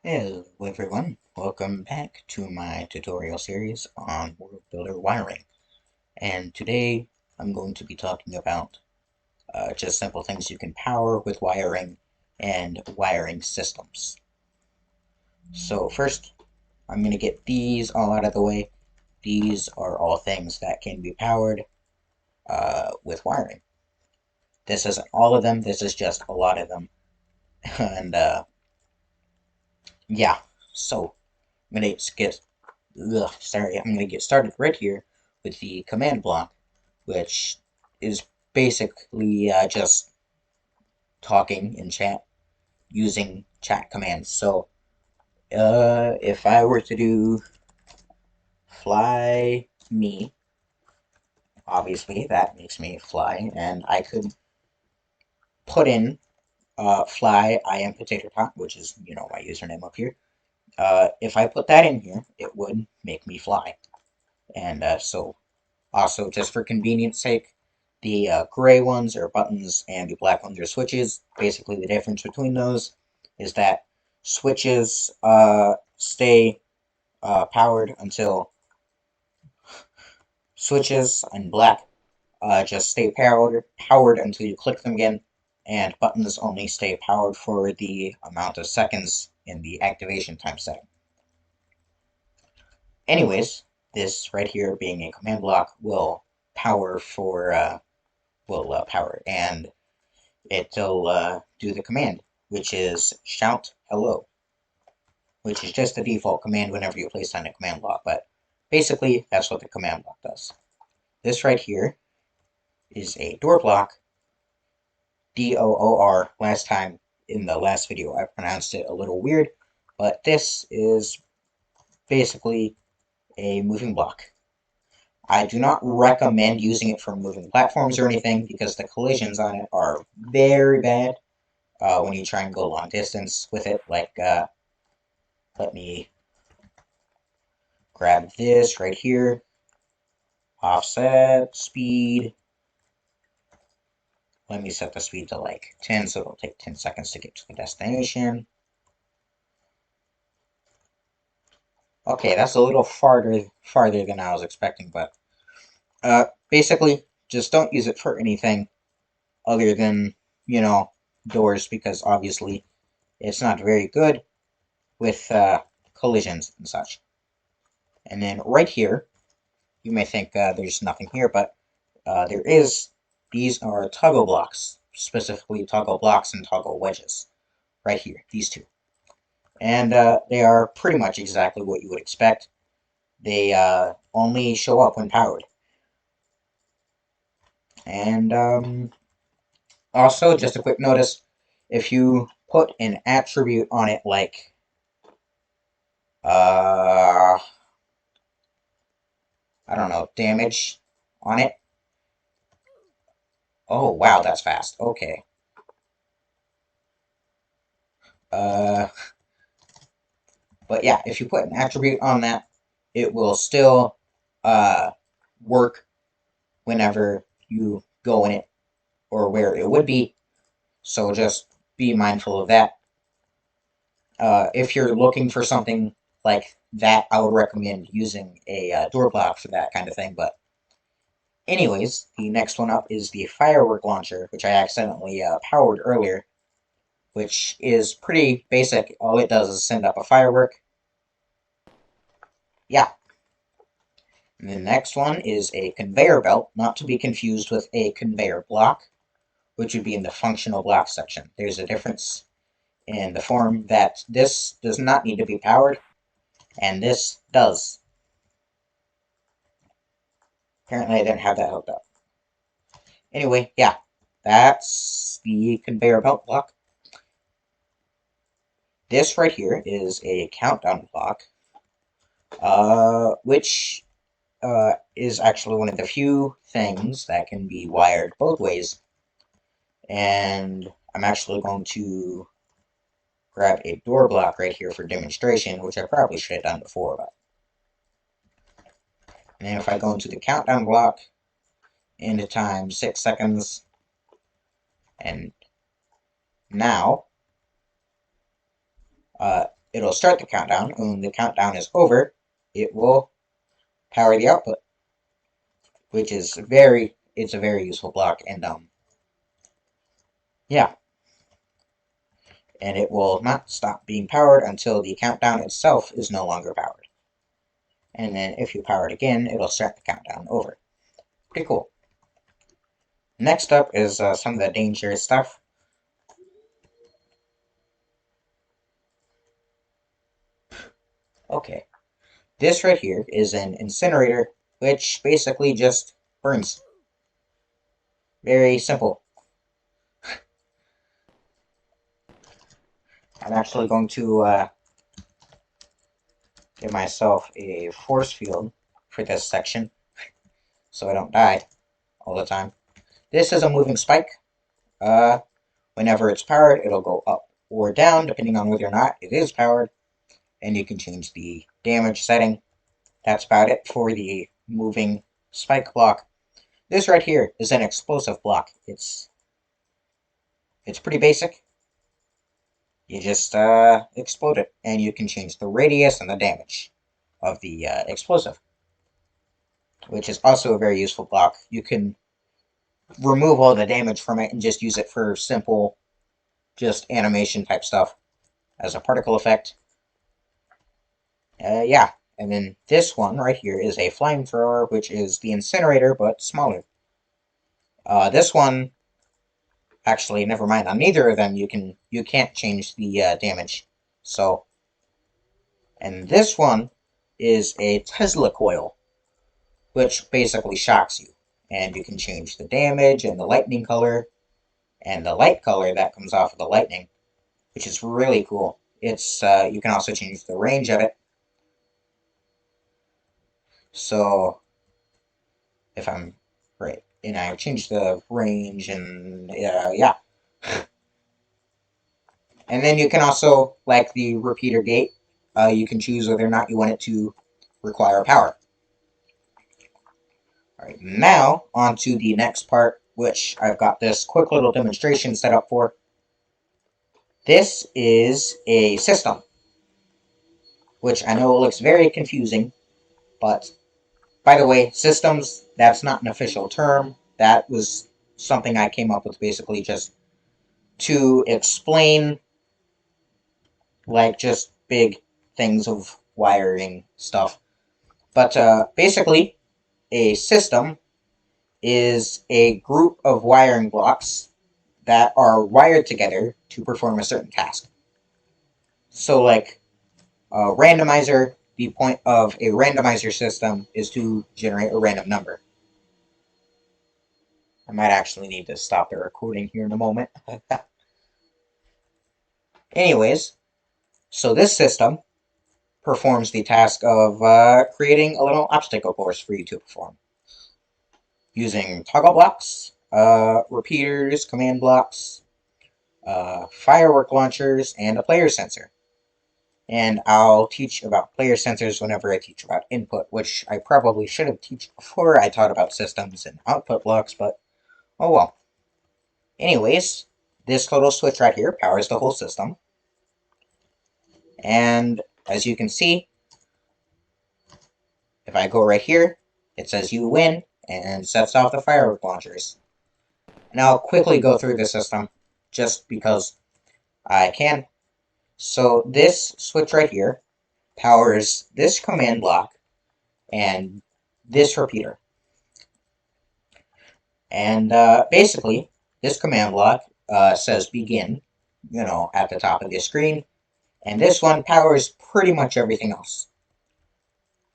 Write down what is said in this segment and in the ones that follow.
Hello everyone, welcome back to my tutorial series on World Builder wiring. And today I'm going to be talking about just simple things you can power with wiring and wiring systems. So first, I'm going to get these all out of the way. These are all things that can be powered with wiring. This isn't all of them, this is just a lot of them. And yeah, so I'm going to get I'm going to get started right here with the command block, which is basically just talking in chat using chat commands. So, if I were to do fly me, obviously that makes me fly, and I could put in fly I am potato tot, which is, my username up here. If I put that in here, it would make me fly. And so also, just for convenience sake, the gray ones are buttons and the black ones are switches. Basically, the difference between those is that switches stay powered until switches and black just stay powered until you click them again, and buttons only stay powered for the amount of seconds in the activation time setting. Anyways, this right here being a command block will power for power, and it'll do the command, which is shout hello, which is just the default command whenever you place on a command block, but basically that's what the command block does. This right here is a door block, DOOR. Last time in the last video I pronounced it a little weird, but this is basically a moving block. I do not recommend using it for moving platforms or anything because the collisions on it are very bad. When you try and go long distance with it. Like, let me grab this right here. Offset, speed. Let me set the speed to like 10, so it'll take 10 seconds to get to the destination. Okay, that's a little farther than I was expecting, but basically, just don't use it for anything other than, doors, because obviously it's not very good with collisions and such. And then right here, you may think there's nothing here, but there is. These are toggle blocks, specifically toggle blocks and toggle wedges, right here, these two. And they are pretty much exactly what you would expect. They only show up when powered. And also, just a quick notice, if you put an attribute on it like, I don't know, damage on it. Oh, wow, that's fast. Okay. Uh, but yeah, if you put an attribute on that, it will still uh, work whenever you go in it or where it would be. So just be mindful of that. If you're looking for something like that, I would recommend using a door block for that kind of thing. But anyways, the next one up is the Firework Launcher, which I accidentally powered earlier, which is pretty basic. All it does is send up a firework. Yeah. And the next one is a Conveyor Belt, not to be confused with a conveyor block, which would be in the functional block section. There's a difference in the form that this does not need to be powered, and this does. Apparently I didn't have that hooked up. Anyway, yeah, that's the conveyor belt block. This right here is a countdown block, which is actually one of the few things that can be wired both ways. And I'm actually going to grab a door block right here for demonstration, which I probably should have done before. But. And then if I go into the countdown block, into time 6 seconds, and now, it'll start the countdown, and when the countdown is over, it will power the output, which is it's a very useful block, and yeah, and it will not stop being powered until the countdown itself is no longer powered. And then if you power it again, it'll start the countdown over. Pretty cool. Next up is some of the dangerous stuff. Okay, this right here is an incinerator, which basically just burns. Very simple. I'm actually going to give myself a force field for this section, so I don't die all the time. This is a moving spike. Whenever it's powered, it'll go up or down, depending on whether or not it is powered, and you can change the damage setting. That's about it for the moving spike block. This right here is an explosive block. It's pretty basic. You just explode it, and you can change the radius and the damage of the explosive, which is also a very useful block. You can remove all the damage from it and just use it for simple, just animation type stuff as a particle effect. Yeah, and then this one right here is a flamethrower, which is the incinerator, but smaller. This one, actually, never mind. On neither of them, you can't change the damage. So, and this one is a Tesla coil, which basically shocks you, and you can change the damage and the lightning color and the light color that comes off of the lightning, which is really cool. It's you can also change the range of it. So if I'm right, and I change the range, and yeah. And then you can also, like the repeater gate, you can choose whether or not you want it to require power. Alright, now on to the next part, which I've got this quick little demonstration set up for. This is a system, which I know looks very confusing, but by the way, systems, that's not an official term. That was something I came up with basically just to explain, like, just big things of wiring stuff. But basically, a system is a group of wiring blocks that are wired together to perform a certain task. So, like a randomizer, the point of a randomizer system is to generate a random number. I might actually need to stop the recording here in a moment. Anyways, so this system performs the task of creating a little obstacle course for you to perform using toggle blocks, repeaters, command blocks, firework launchers, and a player sensor. And I'll teach about player sensors whenever I teach about input, which I probably should have taught before I taught about systems and output blocks, but oh well. Anyways, this little switch right here powers the whole system. And as you can see, if I go right here, it says you win and sets off the firework launchers. And I'll quickly go through the system just because I can. So this switch right here powers this command block and this repeater. And basically, this command block says begin, at the top of the screen. And this one powers pretty much everything else.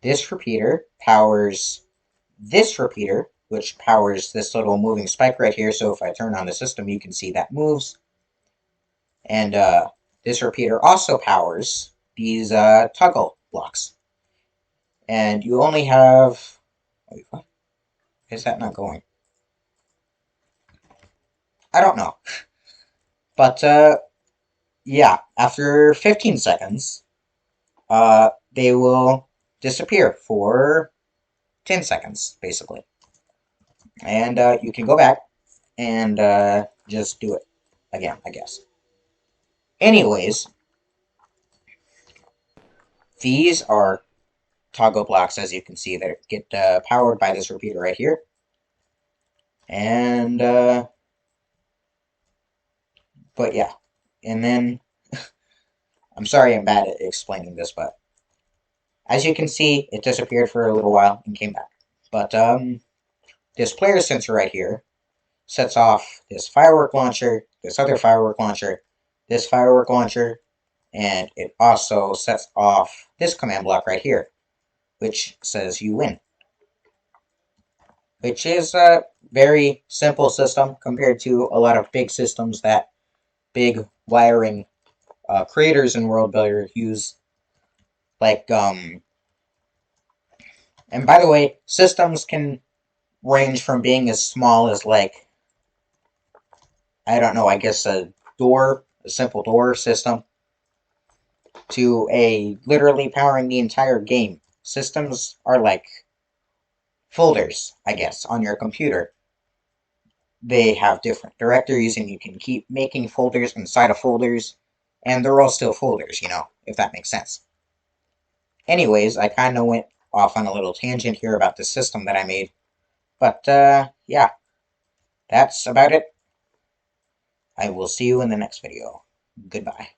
This repeater powers this repeater, which powers this little moving spike right here. So if I turn on the system, you can see that moves. And this repeater also powers these toggle blocks. And you only have... Wait, what? Is that not going? I don't know. But, yeah, after 15 seconds, they will disappear for 10 seconds, basically. And you can go back and just do it again, I guess. Anyways, These are toggle blocks, as you can see, that get powered by this repeater right here. And, but yeah. And then, I'm sorry I'm bad at explaining this, but as you can see, it disappeared for a little while and came back. But, this player sensor right here sets off this firework launcher, this other firework launcher, this firework launcher, and it also sets off this command block right here, which says you win. Which is a very simple system compared to a lot of big systems that big wiring creators and world builders use. Like, and by the way, systems can range from being as small as, like, I don't know, I guess a simple door system, to a literally powering the entire game. Systems are like folders, I guess, on your computer. They have different directories, and you can keep making folders inside of folders, and they're all still folders, if that makes sense. Anyways, I kind of went off on a little tangent here about the system that I made, but yeah, that's about it. I will see you in the next video. Goodbye.